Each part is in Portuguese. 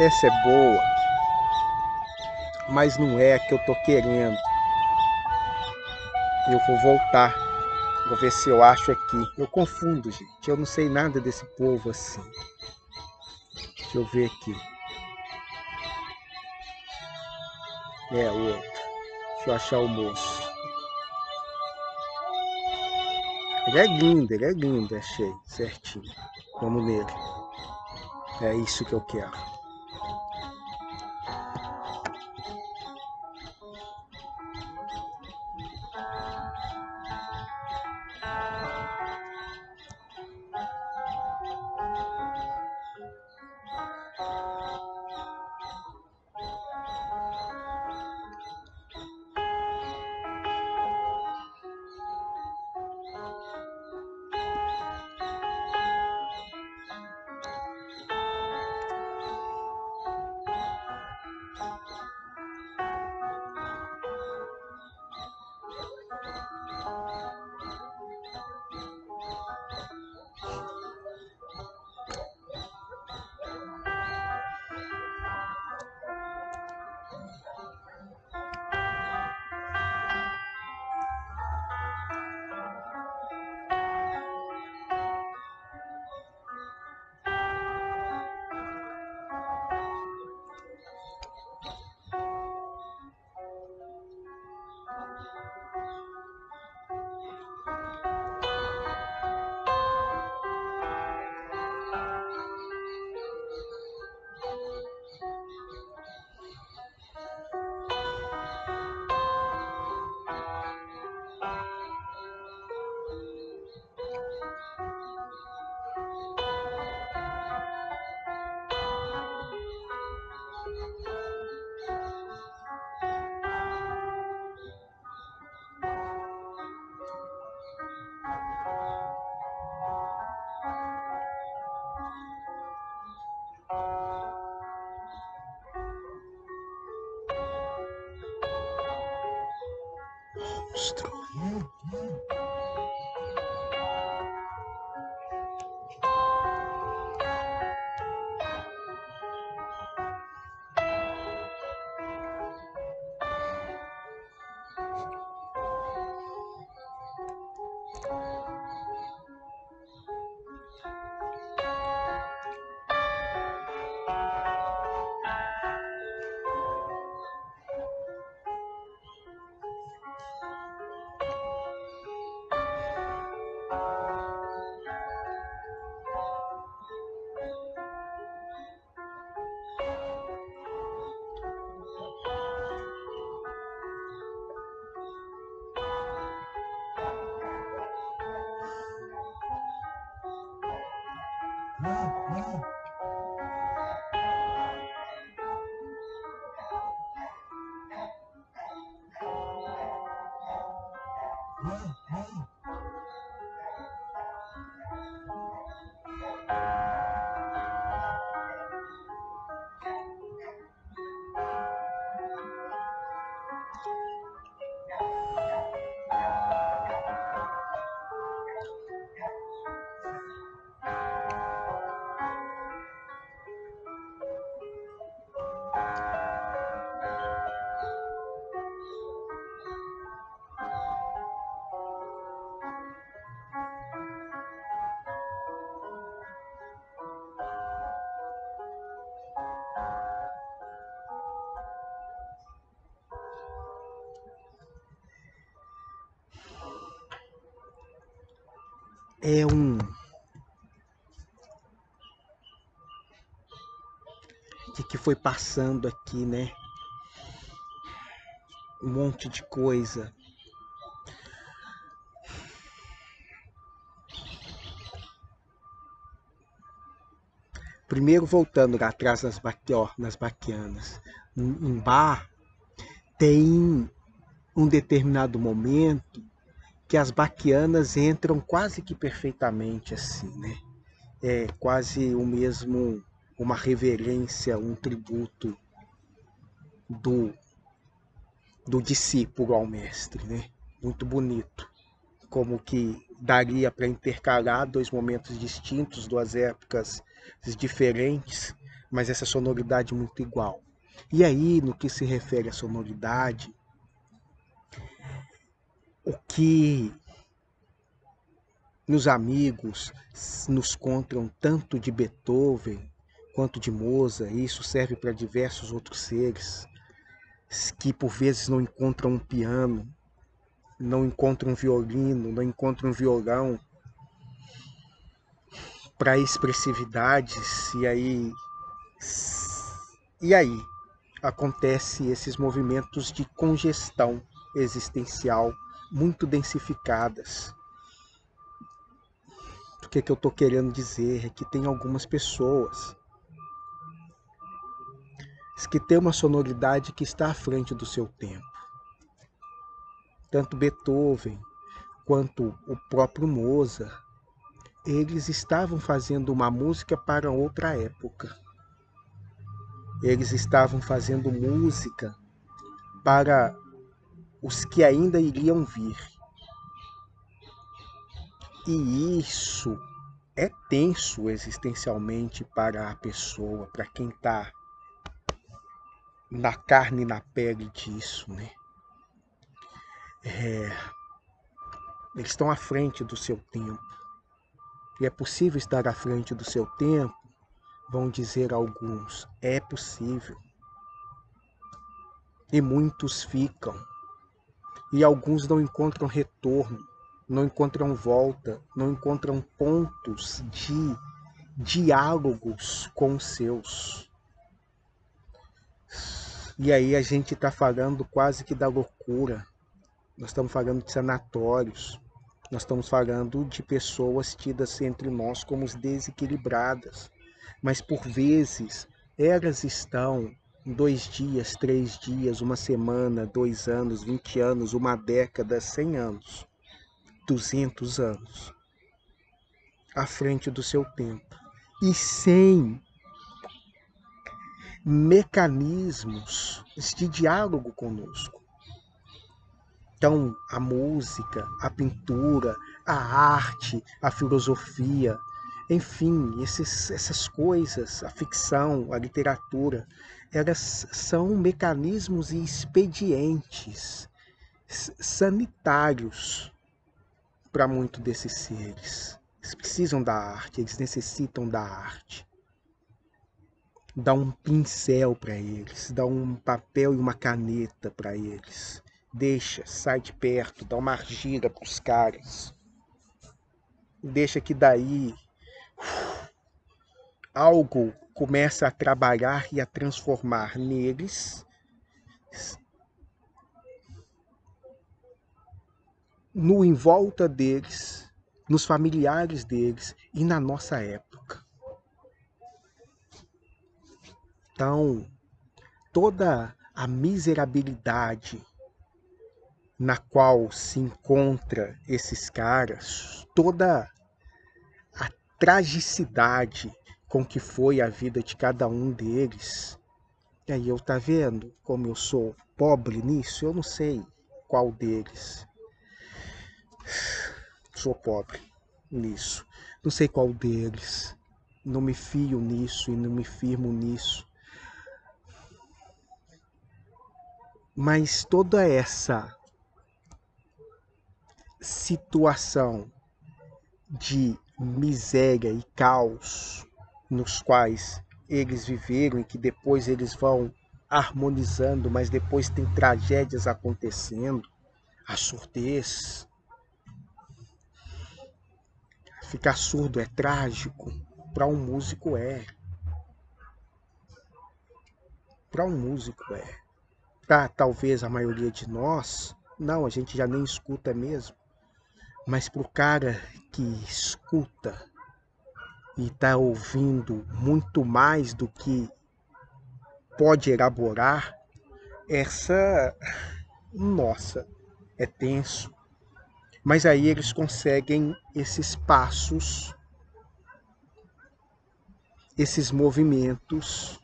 Essa é boa, mas não é a que eu tô querendo. Eu vou voltar. Vou ver se eu acho aqui. Eu confundo, gente. Eu não sei nada desse povo assim. Deixa eu ver aqui. É outro. Deixa eu achar o moço. Ele é lindo, achei. Certinho. Vamos nele. É isso que eu quero. Monstro. É um... O que foi passando aqui, né? Um monte de coisa. Primeiro, voltando lá atrás nas baquianas. Em Bar, tem um determinado momento que as baquianas entram quase que perfeitamente assim, né? É quase o mesmo, uma reverência, um tributo do, do discípulo ao mestre, né? Muito bonito. como que daria para intercalar dois momentos distintos, duas épocas diferentes, mas essa sonoridade muito igual. E aí, no que se refere à sonoridade, o que meus amigos nos contam tanto de Beethoven quanto de Mozart, e isso serve para diversos outros seres que por vezes não encontram um piano, não encontram um violino, não encontram um violão para expressividades, e aí acontece esses movimentos de congestão existencial muito densificadas. O que eu estou querendo dizer é que tem algumas pessoas que têm uma sonoridade que está à frente do seu tempo. Tanto Beethoven quanto o próprio Mozart, eles estavam fazendo uma música para outra época. Eles estavam fazendo música para os que ainda iriam vir. E isso é tenso existencialmente para a pessoa, para quem está na carne e na pele disso, né? Eles estão à frente do seu tempo. E é possível estar à frente do seu tempo? Vão dizer alguns. É possível. E muitos ficam. E alguns não encontram retorno, não encontram volta, não encontram pontos de diálogos com os seus. E aí a gente está falando quase que da loucura. Nós estamos falando de sanatórios. Nós estamos falando de pessoas tidas entre nós como desequilibradas. Mas por vezes elas estão 2 dias, 3 dias, uma semana, 2 anos, 20 anos, uma década, 100 anos, 200 anos à frente do seu tempo. E sem mecanismos de diálogo conosco. Então, a música, a pintura, a arte, a filosofia, enfim, essas coisas, a ficção, a literatura, elas são mecanismos e expedientes sanitários para muitos desses seres. Eles precisam da arte, eles necessitam da arte. Dá um pincel para eles, dá um papel e uma caneta para eles. Deixa, sai de perto, dá uma argila para os caras. Deixa que daí algo começa a trabalhar e a transformar neles, no em volta deles, nos familiares deles e na nossa época. Então, toda a miserabilidade na qual se encontra esses caras, toda a tragicidade com que foi a vida de cada um deles. E aí eu tá vendo como eu sou pobre nisso? Eu não sei qual deles. Sou pobre nisso. Não sei qual deles. Não me fio nisso e não me firmo nisso. Mas toda essa situação de miséria e caos nos quais eles viveram e que depois eles vão harmonizando, mas depois tem tragédias acontecendo, a surdez. Ficar surdo é trágico? Para um músico é. Para um músico é. Para talvez a maioria de nós, não, a gente já nem escuta mesmo. Mas para o cara que escuta e está ouvindo muito mais do que pode elaborar, nossa, é tenso. Mas aí eles conseguem esses passos, esses movimentos,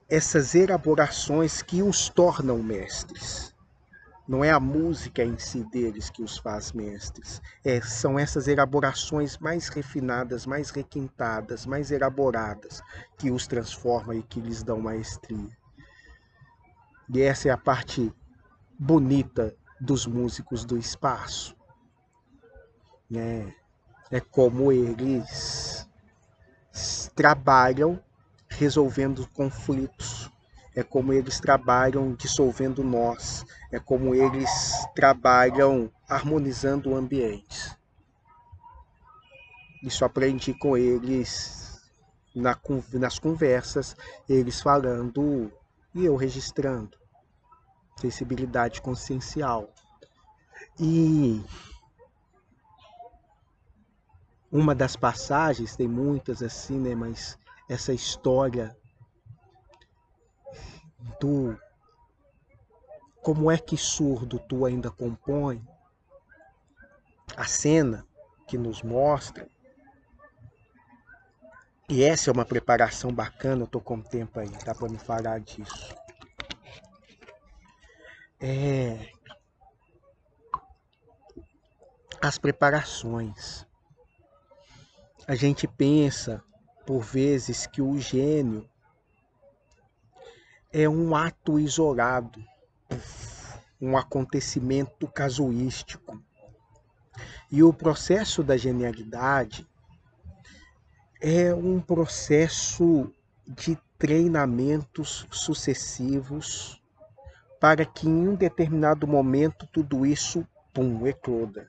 essas elaborações que os tornam mestres. Não é a música em si deles que os faz mestres. São essas elaborações mais refinadas, mais requintadas, mais elaboradas que os transformam e que lhes dão maestria. E essa é a parte bonita dos músicos do espaço. É como eles trabalham resolvendo conflitos. É como eles trabalham dissolvendo nós. É como eles trabalham harmonizando ambientes. Isso aprendi com eles nas conversas, eles falando e eu registrando. Sensibilidade consciencial. E uma das passagens, tem muitas assim, né? Mas essa história do como é que surdo tu ainda compõe, a cena que nos mostra, e essa é uma preparação bacana, eu tô com tempo aí, dá para me falar disso. As preparações. A gente pensa, por vezes, que o gênio é um ato isolado, um acontecimento casuístico. E o processo da genialidade é um processo de treinamentos sucessivos para que em um determinado momento tudo isso, ecloda.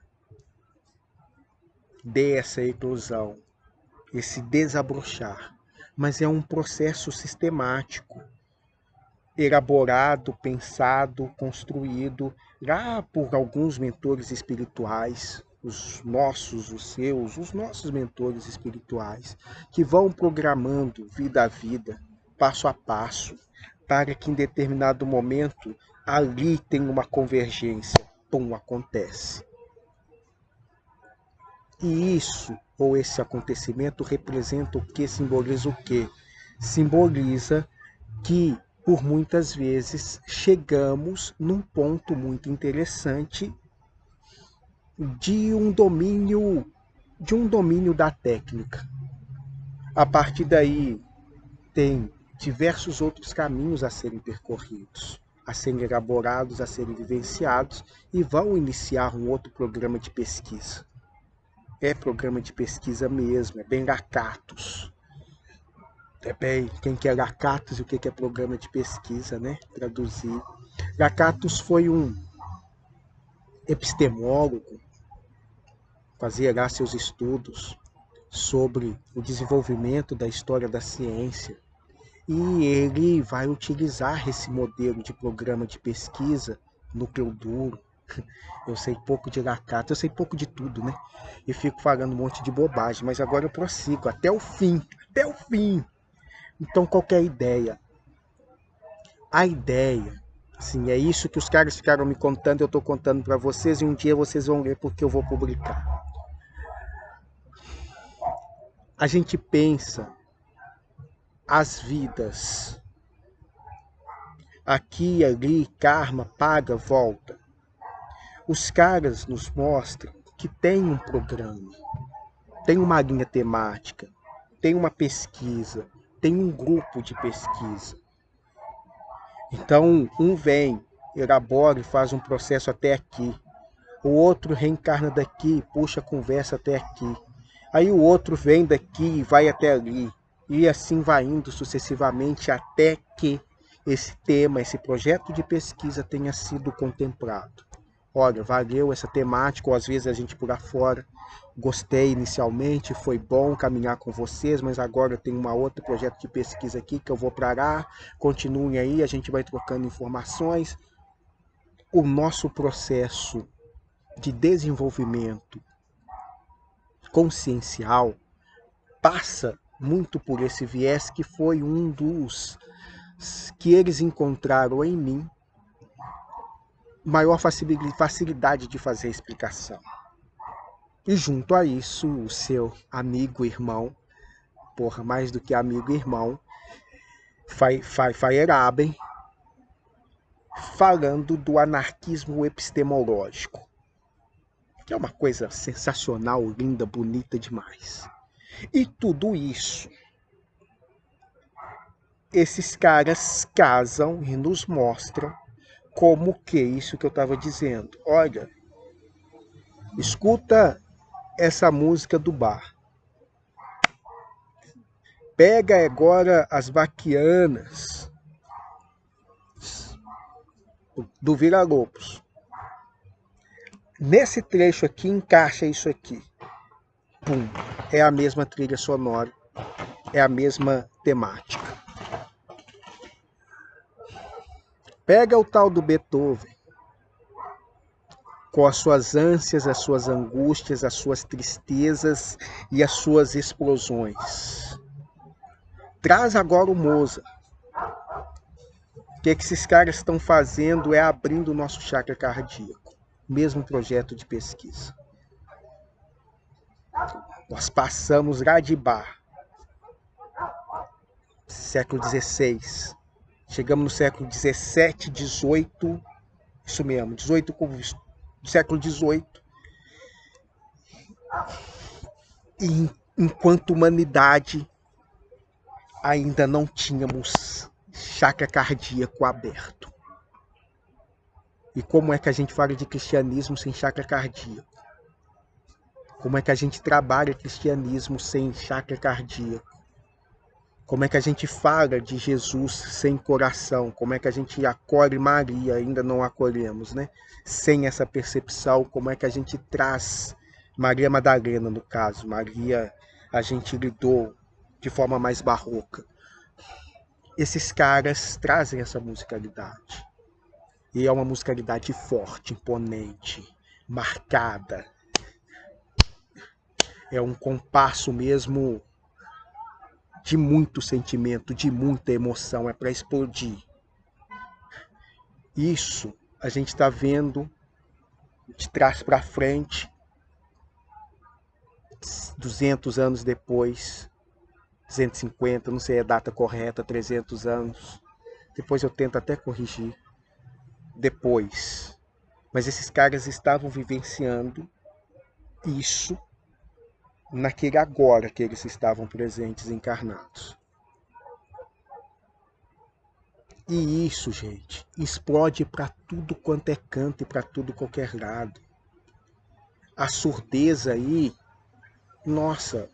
Dê essa eclosão, esse desabrochar. Mas é um processo sistemático, elaborado, pensado, construído lá por alguns mentores espirituais, os nossos, os seus, os nossos mentores espirituais, que vão programando vida a vida, passo a passo, para que em determinado momento ali tem uma convergência, acontece. E isso, ou esse acontecimento, representa o que? Simboliza o quê? Simboliza que, por muitas vezes, chegamos num ponto muito interessante de um domínio da técnica. A partir daí, tem diversos outros caminhos a serem percorridos, a serem elaborados, a serem vivenciados, e vão iniciar um outro programa de pesquisa. É programa de pesquisa mesmo, é bem lacatus. É bem, quem quer lacatus e o que é programa de pesquisa, né? Traduzir. Lacatus foi um epistemólogo, fazia lá seus estudos sobre o desenvolvimento da história da ciência, e ele vai utilizar esse modelo de programa de pesquisa, núcleo duro. Eu sei pouco de lacato, eu sei pouco de tudo, né? E fico falando um monte de bobagem, mas agora eu prossigo até o fim, até o fim. Então, qual é a ideia? A ideia, assim, é isso que os caras ficaram me contando, eu estou contando para vocês, e um dia vocês vão ler porque eu vou publicar. A gente pensa as vidas, aqui, ali, karma, paga, volta. Os caras nos mostram que tem um programa, tem uma linha temática, tem uma pesquisa, tem um grupo de pesquisa. Então, um vem, elabora e faz um processo até aqui. O outro reencarna daqui, puxa a conversa até aqui. Aí o outro vem daqui e vai até ali. E assim vai indo sucessivamente até que esse tema, esse projeto de pesquisa tenha sido contemplado. Olha, valeu essa temática, ou às vezes a gente por fora. Gostei inicialmente, foi bom caminhar com vocês, mas agora eu tenho um outro projeto de pesquisa aqui que eu vou para lá. Continuem aí, a gente vai trocando informações. O nosso processo de desenvolvimento consciencial passa muito por esse viés, que foi um dos que eles encontraram em mim maior facilidade de fazer a explicação. E junto a isso, o seu amigo irmão, mais do que amigo irmão, Feyerabend, falando do anarquismo epistemológico, que é uma coisa sensacional, linda, bonita demais. E tudo isso, esses caras casam e nos mostram como que isso que eu estava dizendo. Olha, escuta essa música do bar. Pega agora as baquianas do Villa-Lobos. Nesse trecho aqui, encaixa isso aqui. Pum, é a mesma trilha sonora, é a mesma temática. Pega o tal do Beethoven, com as suas ânsias, as suas angústias, as suas tristezas e as suas explosões. Traz agora o Mozart. O que esses caras estão fazendo é abrindo o nosso chakra cardíaco. Mesmo projeto de pesquisa. Nós passamos lá de Bach, século XVI. Chegamos no século XVII, XVIII, isso mesmo, século XVIII. E enquanto humanidade, ainda não tínhamos chakra cardíaco aberto. E como é que a gente fala de cristianismo sem chakra cardíaco? Como é que a gente trabalha cristianismo sem chakra cardíaco? Como é que a gente fala de Jesus sem coração? Como é que a gente acolhe Maria, ainda não acolhemos, né? Sem essa percepção, como é que a gente traz Maria Madalena, no caso? Maria, a gente lidou de forma mais barroca. Esses caras trazem essa musicalidade. E é uma musicalidade forte, imponente, marcada. É um compasso mesmo de muito sentimento, de muita emoção, é para explodir. Isso a gente está vendo de trás para frente, 200 anos depois, 250, não sei a data correta, 300 anos. Depois eu tento até corrigir. Depois. Mas esses caras estavam vivenciando isso naquele agora que eles estavam presentes, encarnados. E isso, gente, explode para tudo quanto é canto e para tudo qualquer lado. A surdeza aí, nossa,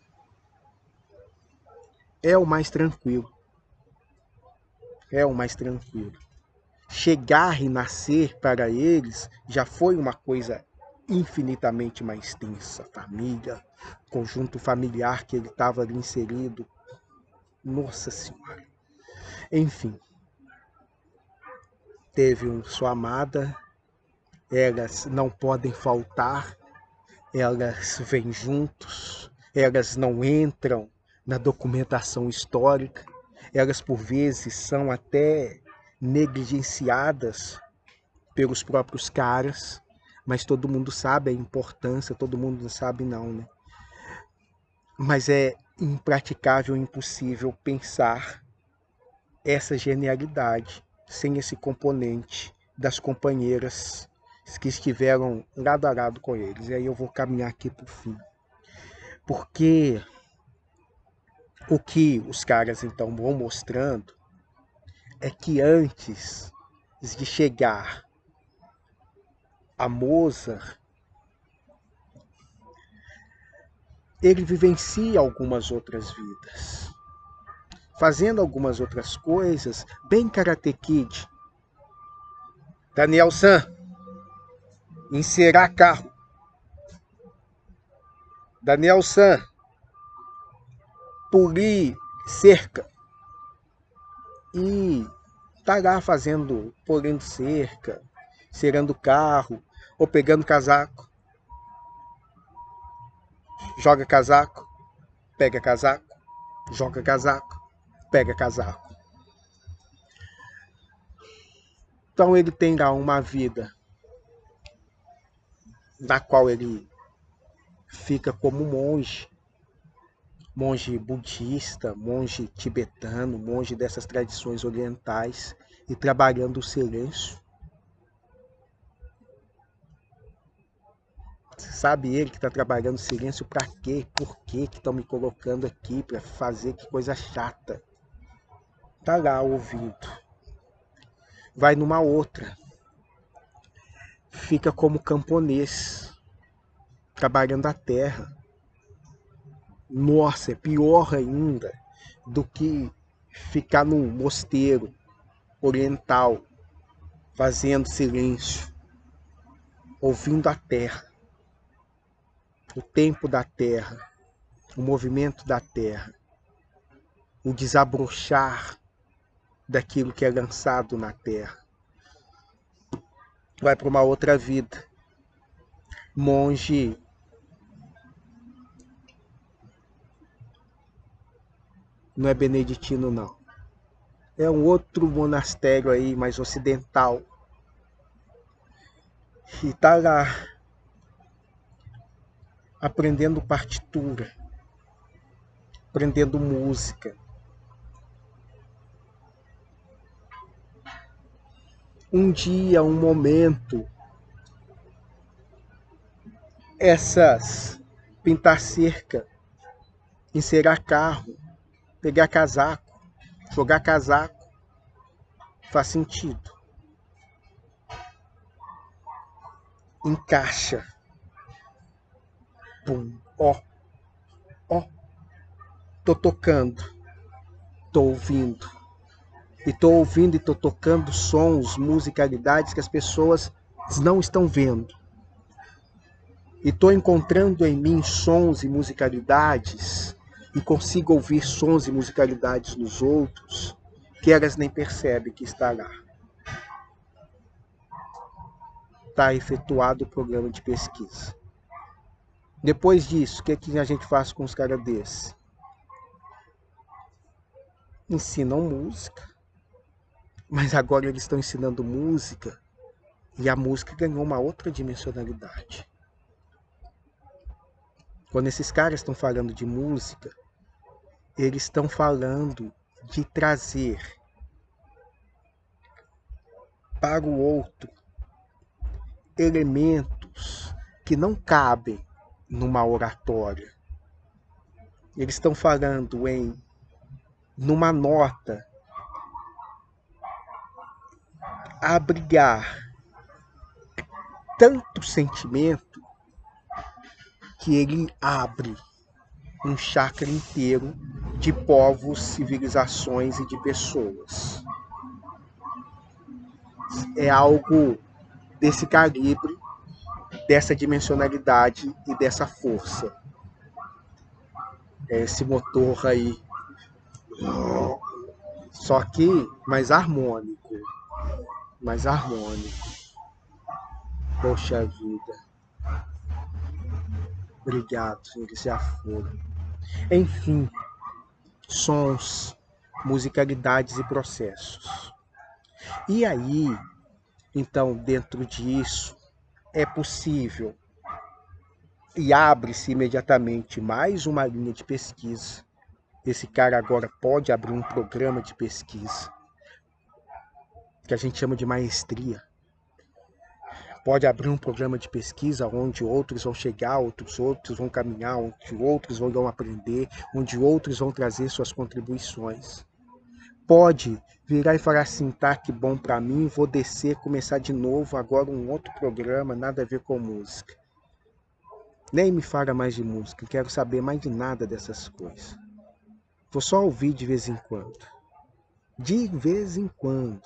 é o mais tranquilo. É o mais tranquilo. Chegar e nascer para eles já foi uma coisa infinitamente mais tensa. Família, conjunto familiar que ele estava ali inserido. Nossa Senhora. Enfim. Teve sua amada, elas não podem faltar, elas vêm juntos, elas não entram na documentação histórica, elas por vezes são até negligenciadas pelos próprios caras, mas todo mundo sabe a importância, todo mundo não sabe não, né? Mas é impraticável, impossível pensar essa genialidade sem esse componente das companheiras que estiveram lado a lado com eles. E aí eu vou caminhar aqui para o fim. Porque o que os caras então vão mostrando é que antes de chegar a Mozart, ele vivencia algumas outras vidas, fazendo algumas outras coisas, bem Karate Kid. Daniel San, encerar carro. Daniel San, polir cerca. E tá lá fazendo, polindo cerca, cerando carro, ou pegando casaco. Joga casaco, pega casaco, joga casaco, pega casaco. Então ele tem lá uma vida na qual ele fica como monge, monge budista, monge tibetano, monge dessas tradições orientais, e trabalhando o silêncio, Sabe ele que está trabalhando silêncio para quê? Por quê que estão me colocando aqui para fazer que coisa chata? Tá lá ouvindo. Vai numa outra. Fica como camponês, trabalhando a terra. Nossa, é pior ainda do que ficar num mosteiro oriental, fazendo silêncio, ouvindo a terra, o tempo da terra, o movimento da terra, o desabrochar daquilo que é lançado na terra. Vai para uma outra vida. Monge não é beneditino, não. É um outro monastério aí, mais ocidental. E tá lá, aprendendo partitura, aprendendo música. Um dia, um momento, essas pintar cerca, encerar carro, pegar casaco, jogar casaco, faz sentido. Encaixa. Pum, ó, ó, tô tocando, tô ouvindo. E tô ouvindo e tô tocando sons, musicalidades que as pessoas não estão vendo. E tô encontrando em mim sons e musicalidades e consigo ouvir sons e musicalidades nos outros que elas nem percebem que está lá. Está efetuado o programa de pesquisa. Depois disso, o que a gente faz com os caras desses? Ensinam música, mas agora eles estão ensinando música e a música ganhou uma outra dimensionalidade. Quando esses caras estão falando de música, eles estão falando de trazer para o outro elementos que não cabem numa oratória. Eles estão falando numa nota, abrigar tanto sentimento que ele abre um chakra inteiro de povos, civilizações e de pessoas. É algo desse calibre, dessa dimensionalidade e dessa força. É esse motor aí, só que mais harmônico. Mais harmônico. Poxa vida. Obrigado, eles já foram. Enfim, sons, musicalidades e processos. E aí, então, dentro disso, é possível e abre-se imediatamente mais uma linha de pesquisa. Esse cara agora pode abrir um programa de pesquisa, que a gente chama de maestria. Pode abrir um programa de pesquisa onde outros vão chegar, outros vão caminhar, onde outros vão aprender, onde outros vão trazer suas contribuições. Pode virar e falar assim, tá, que bom para mim, vou descer, começar de novo, agora um outro programa, nada a ver com música. Nem me fala mais de música, quero saber mais de nada dessas coisas. Vou só ouvir de vez em quando. De vez em quando.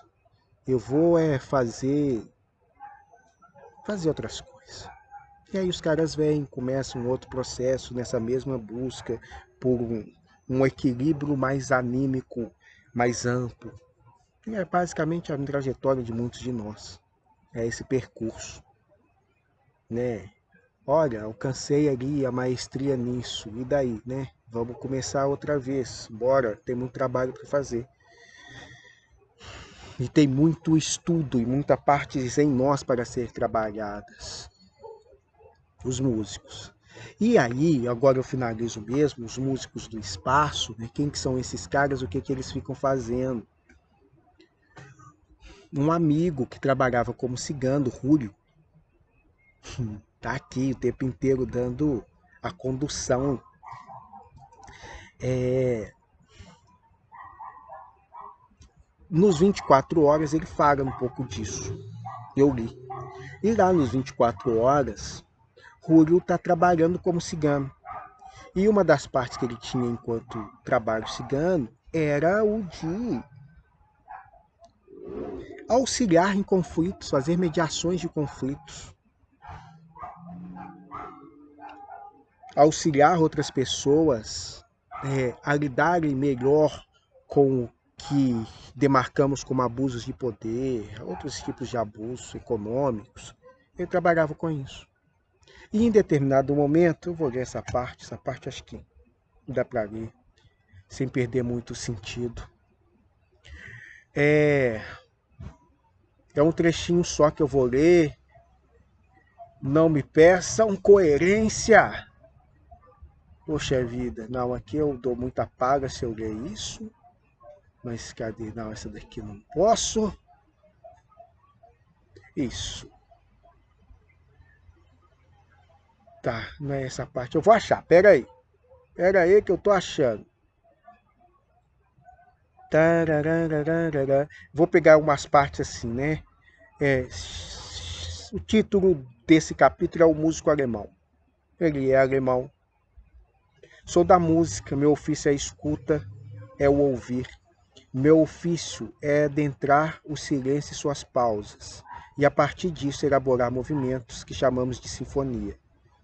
Eu vou fazer outras coisas. E aí os caras vêm, começam um outro processo nessa mesma busca por um equilíbrio mais anímico, mais amplo. E é basicamente a trajetória de muitos de nós. É esse percurso, né? Olha, alcancei ali a maestria nisso, e daí, né? Vamos começar outra vez, bora, tem muito trabalho para fazer. E tem muito estudo e muita parte em nós para ser trabalhadas. Os músicos. E aí, agora eu finalizo mesmo, os músicos do espaço, né? Quem que são esses caras, o que que eles ficam fazendo? Um amigo que trabalhava como cigano, Rúlio, tá aqui o tempo inteiro dando a condução. Nos 24 horas ele fala um pouco disso. Eu li. E lá nos 24 horas, Rúlio está trabalhando como cigano. E uma das partes que ele tinha enquanto trabalho cigano era o de auxiliar em conflitos, fazer mediações de conflitos, auxiliar outras pessoas a lidarem melhor com o que demarcamos como abusos de poder, outros tipos de abusos econômicos. Ele trabalhava com isso. E em determinado momento, eu vou ler essa parte acho que dá para ler, sem perder muito sentido. É um trechinho só que eu vou ler. Não me peçam coerência. Poxa vida, não, aqui eu dou muita paga se eu ler isso. Mas cadê? Não, essa daqui eu não posso. Isso. Tá, não é essa parte. Eu vou achar, pera aí. Pera aí que eu tô achando. Vou pegar umas partes assim, né? O título desse capítulo é O Músico Alemão. Ele é alemão. Sou da música, meu ofício é a escuta, é o ouvir. Meu ofício é adentrar o silêncio e suas pausas, e a partir disso elaborar movimentos que chamamos de sinfonia.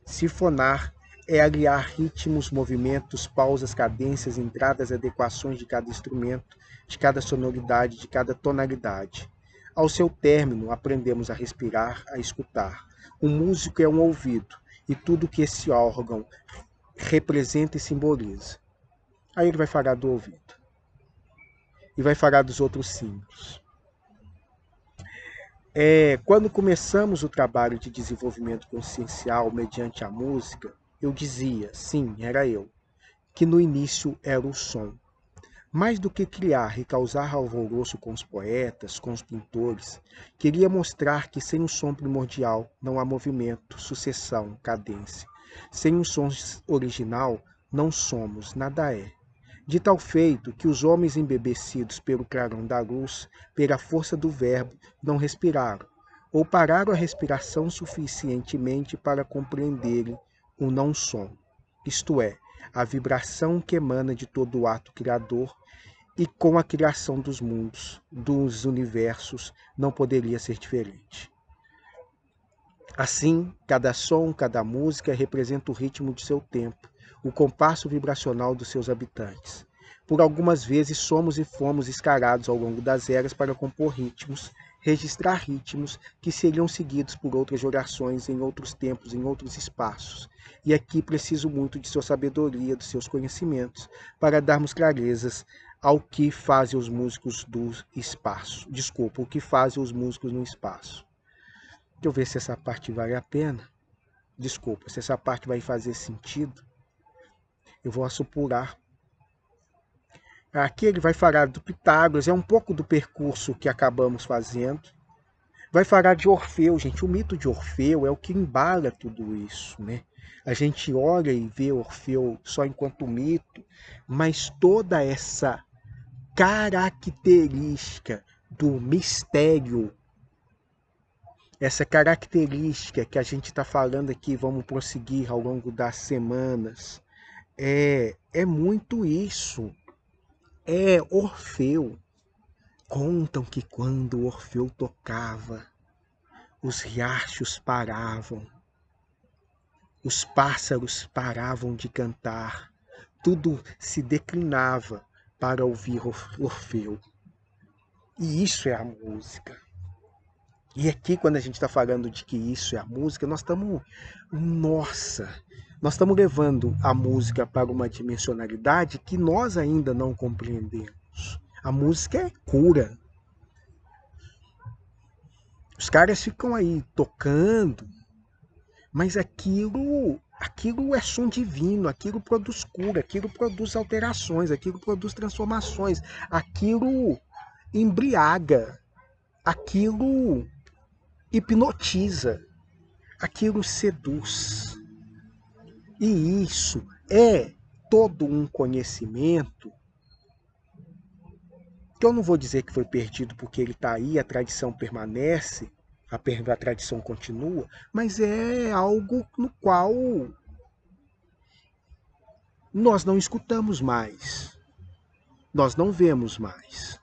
Sinfonar é aliar ritmos, movimentos, pausas, cadências, entradas, adequações de cada instrumento, de cada sonoridade, de cada tonalidade. Ao seu término, aprendemos a respirar, a escutar. O músico é um ouvido, e tudo que esse órgão representa e simboliza. Aí ele vai falar do ouvido. E vai falar dos outros símbolos. Quando começamos o trabalho de desenvolvimento consciencial mediante a música, eu dizia, sim, era eu, que no início era o som. Mais do que criar e causar alvoroço com os poetas, com os pintores, queria mostrar que sem o som primordial não há movimento, sucessão, cadência. Sem o som original não somos, nada é. De tal feito que os homens embebecidos pelo clarão da luz, pela força do verbo, não respiraram, ou pararam a respiração suficientemente para compreenderem o não-som, isto é, a vibração que emana de todo o ato criador, e com a criação dos mundos, dos universos, não poderia ser diferente. Assim, cada som, cada música representa o ritmo de seu tempo, o compasso vibracional dos seus habitantes. Por algumas vezes somos e fomos escarados ao longo das eras para compor ritmos, registrar ritmos que seriam seguidos por outras gerações em outros tempos, em outros espaços. E aqui preciso muito de sua sabedoria, dos seus conhecimentos, para darmos clarezas ao que fazem os músicos do espaço. Desculpa, o que fazem os músicos no espaço. Deixa eu ver se essa parte vale a pena. Desculpa, se essa parte vai fazer sentido. Eu vou assopular. Aqui ele vai falar do Pitágoras, é um pouco do percurso que acabamos fazendo. Vai falar de Orfeu, gente. O mito de Orfeu é o que embala tudo isso, né? A gente olha e vê Orfeu só enquanto mito, mas toda essa característica do mistério, essa característica que a gente está falando aqui, vamos prosseguir ao longo das semanas, é muito isso. É Orfeu. Contam que quando Orfeu tocava, os riachos paravam, os pássaros paravam de cantar, tudo se declinava para ouvir Orfeu. E isso é a música. E aqui, quando a gente está falando de que isso é a música, nós estamos levando a música para uma dimensionalidade que nós ainda não compreendemos. A música é cura. Os caras ficam aí tocando, mas aquilo é som divino, aquilo produz cura, aquilo produz alterações, aquilo produz transformações, aquilo embriaga, aquilo hipnotiza. aquilo seduz. E isso é todo um conhecimento que eu não vou dizer que foi perdido porque ele está aí, a tradição permanece, a tradição continua, mas é algo no qual nós não escutamos mais, nós não vemos mais.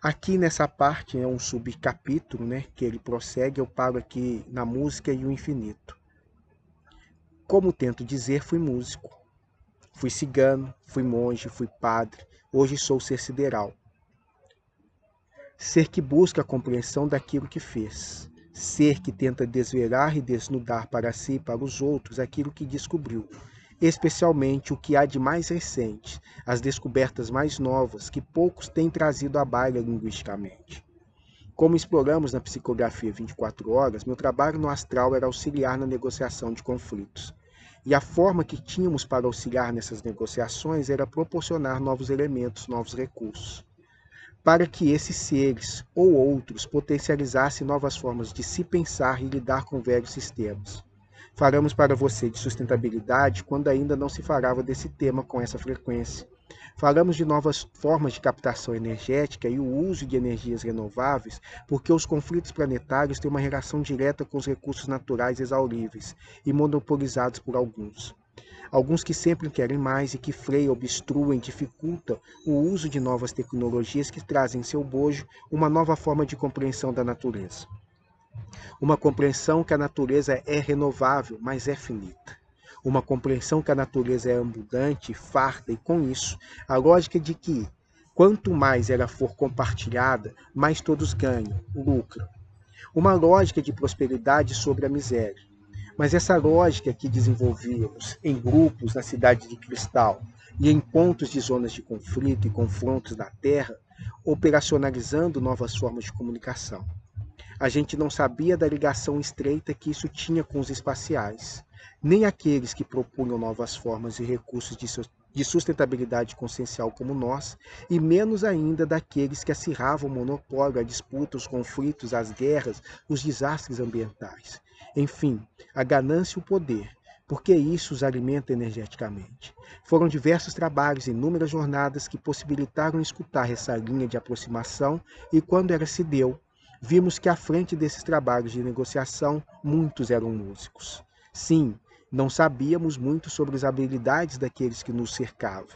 Aqui nessa parte é um subcapítulo, né, que ele prossegue, eu paro aqui na música e o infinito. Como tento dizer, fui músico, fui cigano, fui monge, fui padre, hoje sou ser sideral. Ser que busca a compreensão daquilo que fez. Ser que tenta desvelar e desnudar para si e para os outros aquilo que descobriu. Especialmente o que há de mais recente, as descobertas mais novas que poucos têm trazido à baila linguisticamente. Como exploramos na psicografia 24 horas, meu trabalho no astral era auxiliar na negociação de conflitos. E a forma que tínhamos para auxiliar nessas negociações era proporcionar novos elementos, novos recursos, para que esses seres ou outros potencializassem novas formas de se pensar e lidar com velhos sistemas. Falamos para você de sustentabilidade quando ainda não se falava desse tema com essa frequência. Falamos de novas formas de captação energética e o uso de energias renováveis, porque os conflitos planetários têm uma relação direta com os recursos naturais exauríveis e monopolizados por alguns. Alguns que sempre querem mais e que freiam, obstruem, dificultam o uso de novas tecnologias que trazem em seu bojo uma nova forma de compreensão da natureza. Uma compreensão que a natureza é renovável, mas é finita. Uma compreensão que a natureza é abundante, farta e, com isso, a lógica de que, quanto mais ela for compartilhada, mais todos ganham, lucram. Uma lógica de prosperidade sobre a miséria. Mas essa lógica que desenvolvíamos em grupos na cidade de Cristal e em pontos de zonas de conflito e confrontos da Terra, operacionalizando novas formas de comunicação. A gente não sabia da ligação estreita que isso tinha com os espaciais, nem aqueles que propunham novas formas e recursos de sustentabilidade consciencial como nós, e menos ainda daqueles que acirravam o monopólio, a disputa, os conflitos, as guerras, os desastres ambientais. Enfim, a ganância e o poder, porque isso os alimenta energeticamente. Foram diversos trabalhos, inúmeras jornadas que possibilitaram escutar essa linha de aproximação e quando ela se deu, vimos que à frente desses trabalhos de negociação, muitos eram músicos. Sim, não sabíamos muito sobre as habilidades daqueles que nos cercavam.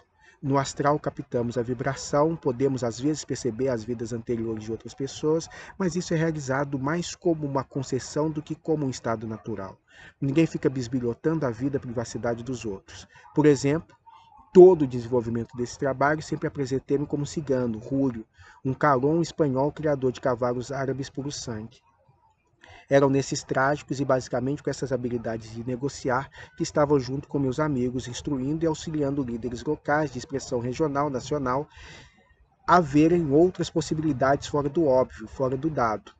No astral captamos a vibração, podemos às vezes perceber as vidas anteriores de outras pessoas, mas isso é realizado mais como uma concessão do que como um estado natural. Ninguém fica bisbilhotando a vida e a privacidade dos outros. Por exemplo, todo o desenvolvimento desse trabalho sempre apresentei-me como cigano, Rúlio, um calon espanhol criador de cavalos árabes puro sangue. Eram nesses trágicos e basicamente com essas habilidades de negociar que estava junto com meus amigos, instruindo e auxiliando líderes locais de expressão regional, nacional, a verem outras possibilidades fora do óbvio, fora do dado.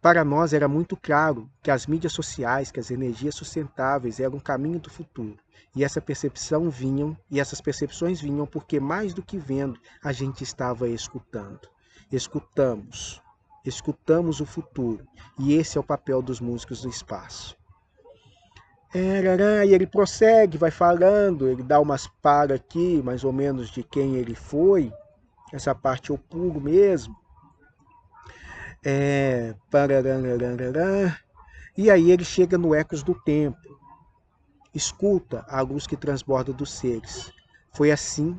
Para nós era muito claro que as mídias sociais, que as energias sustentáveis eram o caminho do futuro. E essas percepções vinham porque mais do que vendo, a gente estava escutando. Escutamos o futuro. E esse é o papel dos músicos do espaço. E ele prossegue, vai falando, ele dá umas para aqui, mais ou menos de quem ele foi. Essa parte eu pulo mesmo. E aí ele chega no Ecos do Tempo. Escuta a luz que transborda dos seres. Foi assim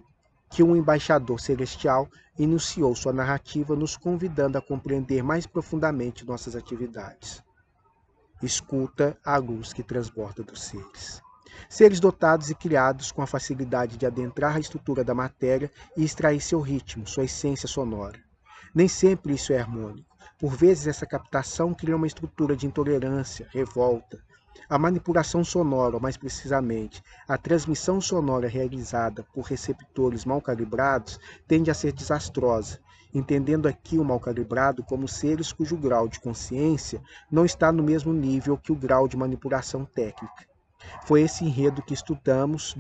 que um embaixador celestial iniciou sua narrativa, nos convidando a compreender mais profundamente nossas atividades. Escuta a luz que transborda dos seres. Seres dotados e criados com a facilidade de adentrar a estrutura da matéria e extrair seu ritmo, sua essência sonora. Nem sempre isso é harmônico. Por vezes essa captação cria uma estrutura de intolerância, revolta. A manipulação sonora, ou mais precisamente, a transmissão sonora realizada por receptores mal calibrados, tende a ser desastrosa, entendendo aqui o mal calibrado como seres cujo grau de consciência não está no mesmo nível que o grau de manipulação técnica. Foi esse enredo que escutamos,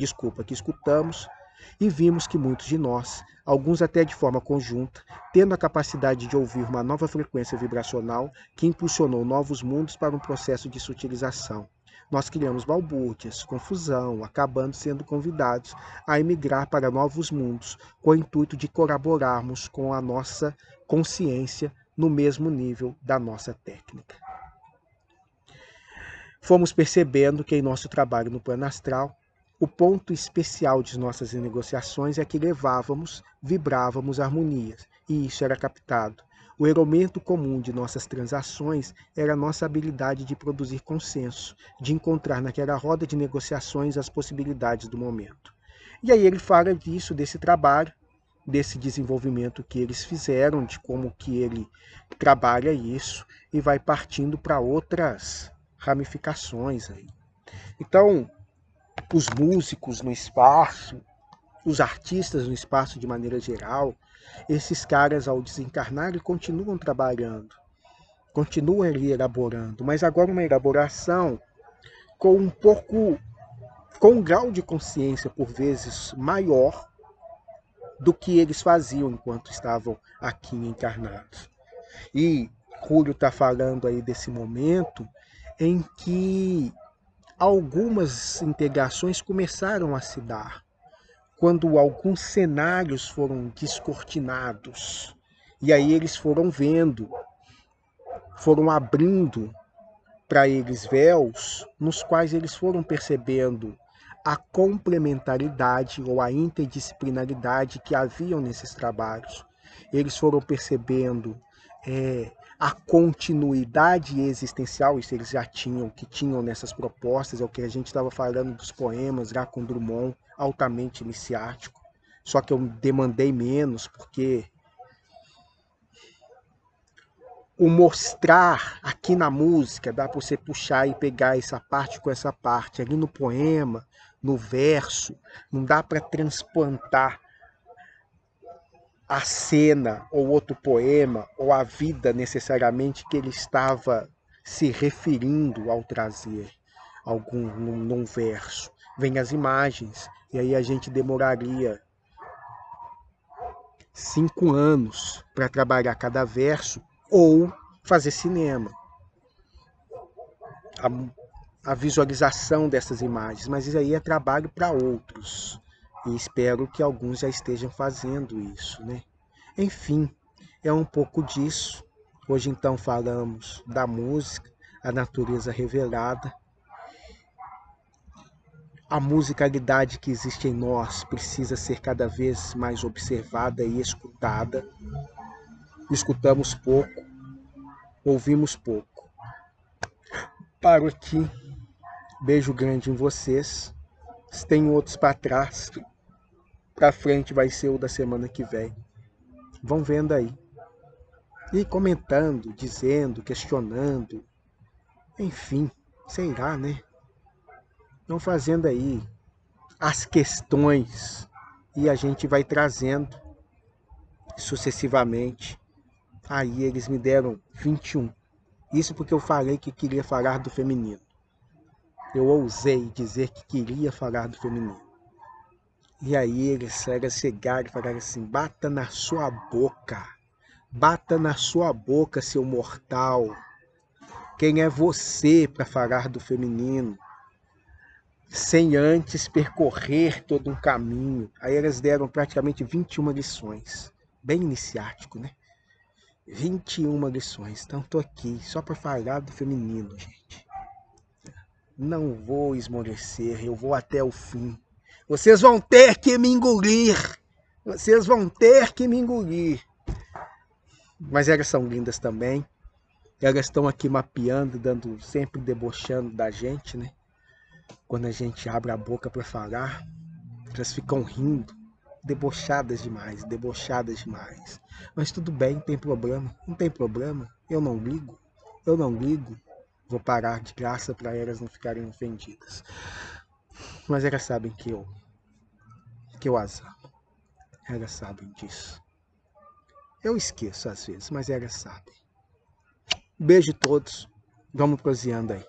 E vimos que muitos de nós, alguns até de forma conjunta, tendo a capacidade de ouvir uma nova frequência vibracional que impulsionou novos mundos para um processo de sutilização. Nós criamos balbúrdias, confusão, acabando sendo convidados a emigrar para novos mundos, com o intuito de colaborarmos com a nossa consciência no mesmo nível da nossa técnica. Fomos percebendo que em nosso trabalho no plano astral, o ponto especial de nossas negociações é que vibrávamos harmonias, e isso era captado. O elemento comum de nossas transações era a nossa habilidade de produzir consenso, de encontrar naquela roda de negociações as possibilidades do momento. E aí ele fala disso, desse trabalho, desse desenvolvimento que eles fizeram, de como que ele trabalha isso, e vai partindo para outras ramificações aí. Então, os músicos no espaço, os artistas no espaço de maneira geral, esses caras ao desencarnarem continuam trabalhando, continuam ali elaborando, mas agora uma elaboração com um grau de consciência por vezes maior do que eles faziam enquanto estavam aqui encarnados. E Júlio está falando aí desse momento em que algumas integrações começaram a se dar, quando alguns cenários foram descortinados, e aí eles foram vendo, foram abrindo para eles véus, nos quais eles foram percebendo a complementaridade ou a interdisciplinaridade que haviam nesses trabalhos. Eles foram percebendo a continuidade existencial, isso eles já tinham nessas propostas, é o que a gente estava falando dos poemas lá com Drummond, altamente iniciático, só que eu demandei menos, porque o mostrar aqui na música, dá para você puxar e pegar essa parte com essa parte, ali no poema, no verso, não dá para transplantar a cena ou outro poema ou a vida necessariamente que ele estava se referindo ao trazer num verso. Vem as imagens, e aí a gente demoraria 5 anos para trabalhar cada verso ou fazer cinema. A visualização dessas imagens, mas isso aí é trabalho para outros. E espero que alguns já estejam fazendo isso, né? Enfim, é um pouco disso. Hoje então falamos da música, a natureza revelada. A musicalidade que existe em nós precisa ser cada vez mais observada e escutada. Escutamos pouco, ouvimos pouco. Paro aqui. Beijo grande em vocês. Se tem outros para trás, para frente vai ser o da semana que vem. Vão vendo aí. E comentando, dizendo, questionando. Enfim, sei lá, né? Vão fazendo aí as questões e a gente vai trazendo sucessivamente. Aí eles me deram 21. Isso porque eu falei que queria falar do feminino. Eu ousei dizer que queria falar do feminino. E aí eles chegaram e falaram assim: bata na sua boca. Bata na sua boca, seu mortal. Quem é você para falar do feminino? Sem antes percorrer todo um caminho. Aí elas deram praticamente 21 lições. Bem iniciático, né? 21 lições. Então tô aqui só para falar do feminino, gente. Não vou esmorecer, eu vou até o fim. Vocês vão ter que me engolir. Vocês vão ter que me engolir. Mas elas são lindas também. Elas estão aqui mapeando, sempre debochando da gente, né? Quando a gente abre a boca para falar, elas ficam rindo, debochadas demais, debochadas demais. Mas tudo bem, não tem problema, não tem problema. Eu não ligo, eu não ligo. Vou parar de graça para elas não ficarem ofendidas. Mas elas sabem que eu as amo. Elas sabem disso. Eu esqueço às vezes, mas elas sabem. Beijo a todos. Vamos proseando aí.